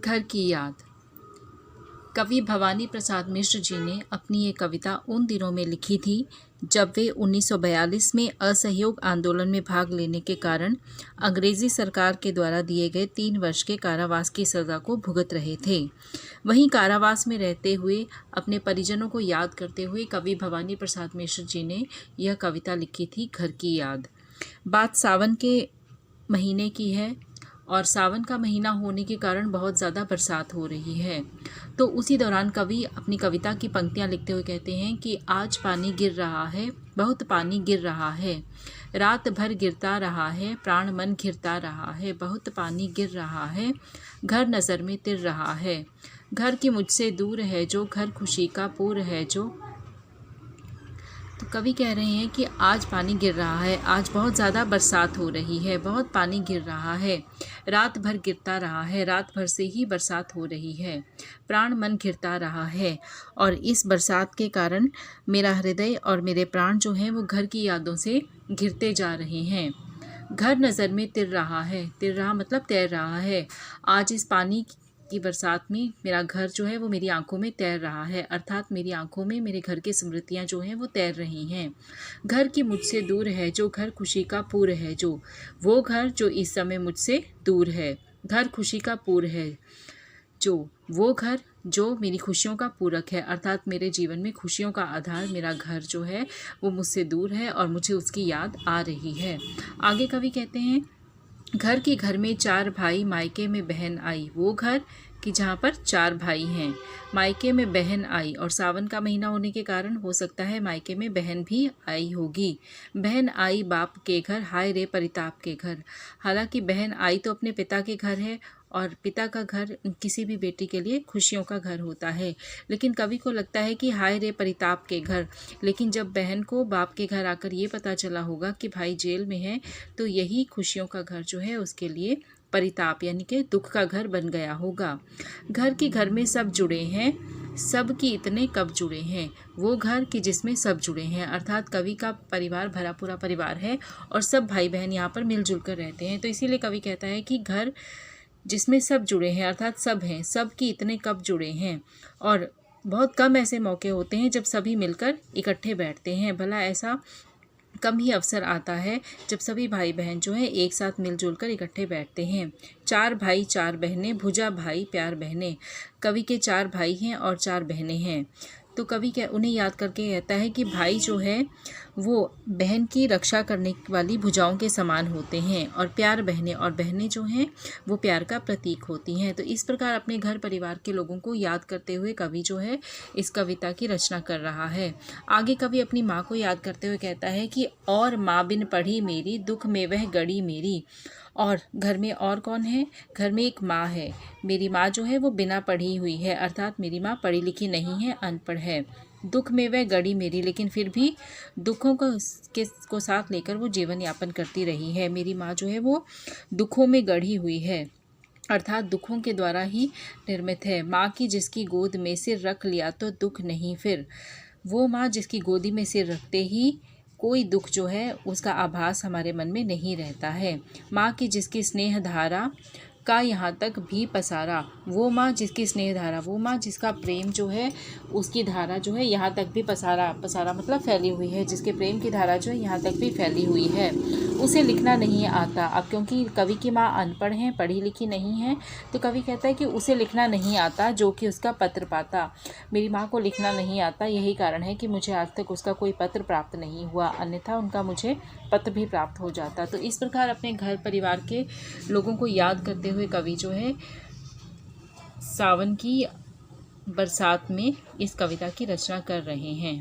घर की याद। कवि भवानी प्रसाद मिश्र जी ने अपनी ये कविता उन दिनों में लिखी थी जब वे 1942 में असहयोग आंदोलन में भाग लेने के कारण अंग्रेजी सरकार के द्वारा दिए गए 3 वर्ष के कारावास की सज़ा को भुगत रहे थे। वहीं कारावास में रहते हुए अपने परिजनों को याद करते हुए कवि भवानी प्रसाद मिश्र जी ने यह कविता लिखी थी, घर की याद। बात सावन के महीने की है और सावन का महीना होने के कारण बहुत ज़्यादा बरसात हो रही है। तो उसी दौरान कवि अपनी कविता की पंक्तियाँ लिखते हुए कहते हैं कि आज पानी गिर रहा है, बहुत पानी गिर रहा है, रात भर गिरता रहा है, प्राण मन घिरता रहा है, बहुत पानी गिर रहा है, घर नज़र में तिर रहा है, घर की मुझसे दूर है जो, घर खुशी का पूर है जो। तो कवि कह रहे हैं कि आज पानी गिर रहा है, आज बहुत ज़्यादा बरसात हो रही है, बहुत पानी गिर रहा है, रात भर गिरता रहा है, रात भर से ही बरसात हो रही है, प्राण मन घिरता रहा है और इस बरसात के कारण मेरा हृदय और मेरे प्राण जो हैं वो घर की यादों से घिरते जा रहे हैं। घर नज़र में तिर रहा है, तिर रहा मतलब तैर रहा है। आज इस पानी की बरसात में मेरा घर जो है वो मेरी आंखों में तैर रहा है, अर्थात मेरी आंखों में मेरे घर की स्मृतियां जो हैं वो तैर रही हैं। घर की मुझसे दूर है जो, घर खुशी का पूर है जो, वो घर जो इस समय मुझसे दूर है, घर खुशी का पूर है जो, वो घर जो मेरी खुशियों का पूरक है, अर्थात मेरे जीवन में खुशियों का आधार मेरा घर जो है वो मुझसे दूर है और मुझे उसकी याद आ रही है। आगे कवि कहते हैं, घर की घर में 4 भाई, मायके में बहन आई, वो घर कि जहाँ पर 4 भाई हैं, मायके में बहन आई। और सावन का महीना होने के कारण हो सकता है मायके में बहन भी आई होगी। बहन आई बाप के घर, हाय रे परिताप के घर। हालांकि बहन आई तो अपने पिता के घर है और पिता का घर किसी भी बेटी के लिए खुशियों का घर होता है, लेकिन कवि को लगता है कि हाय रे परिताप के घर। लेकिन जब बहन को बाप के घर आकर ये पता चला होगा कि भाई जेल में है, तो यही खुशियों का घर जो है उसके लिए परिताप यानी कि दुख का घर बन गया होगा। घर की घर में सब जुड़े हैं, सब की इतने कब जुड़े हैं, वो घर कि जिसमें सब जुड़े हैं, अर्थात कवि का परिवार भरा पूरा परिवार है और सब भाई बहन यहाँ पर मिलजुल कर रहते हैं। तो इसीलिए कवि कहता है कि घर जिसमें सब जुड़े हैं, अर्थात सब हैं, सब की इतने कब जुड़े हैं। और बहुत कम ऐसे मौके होते हैं जब सभी मिलकर इकट्ठे बैठते हैं, भला ऐसा कम ही अवसर आता है जब सभी भाई बहन जो हैं एक साथ मिलजुल कर इकट्ठे बैठते हैं। 4 भाई 4 बहनें, भुजा भाई प्यार बहनें। कवि के 4 भाई हैं और 4 बहनें हैं। तो कवि उन्हें याद करके कहता है कि भाई जो है वो बहन की रक्षा करने वाली भुजाओं के समान होते हैं और प्यार बहनें, और बहनें जो हैं वो प्यार का प्रतीक होती हैं। तो इस प्रकार अपने घर परिवार के लोगों को याद करते हुए कवि जो है इस कविता की रचना कर रहा है। आगे कवि अपनी माँ को याद करते हुए कहता है कि और माँ बिन पढ़ी मेरी, दुख में वह गड़ी मेरी। और घर में और कौन है? घर में एक माँ है। मेरी माँ जो है वो बिना पढ़ी हुई है, अर्थात मेरी माँ पढ़ी लिखी नहीं है, अनपढ़ है। दुख में वह गड़ी मेरी, लेकिन फिर भी दुखों को साथ लेकर वो जीवन यापन करती रही है। मेरी माँ जो है वो दुखों में गढ़ी हुई है, अर्थात दुखों के द्वारा ही निर्मित है। माँ की जिसकी गोद में सिर रख लिया तो दुख नहीं फिर। वो माँ जिसकी गोदी में सिर रखते ही कोई दुख जो है उसका आभास हमारे मन में नहीं रहता है। माँ की जिसकी स्नेह धारा का यहाँ तक भी पसारा, वो माँ जिसकी स्नेह धारा, वो माँ जिसका प्रेम जो है उसकी धारा जो है यहाँ तक भी पसारा मतलब फैली हुई है, जिसके प्रेम की धारा जो है यहाँ तक भी फैली हुई है, उसे लिखना नहीं आता। अब क्योंकि कवि की माँ अनपढ़ हैं, पढ़ी लिखी नहीं है, तो कवि कहता है कि उसे लिखना नहीं आता जो कि उसका पत्र पाता। मेरी माँ को लिखना नहीं आता, यही कारण है कि मुझे आज तक उसका कोई पत्र प्राप्त नहीं हुआ, अन्यथा उनका मुझे पत्र भी प्राप्त हो जाता। तो इस प्रकार अपने घर परिवार के लोगों को याद करते हुए कवि जो है सावन की बरसात में इस कविता की रचना कर रहे हैं।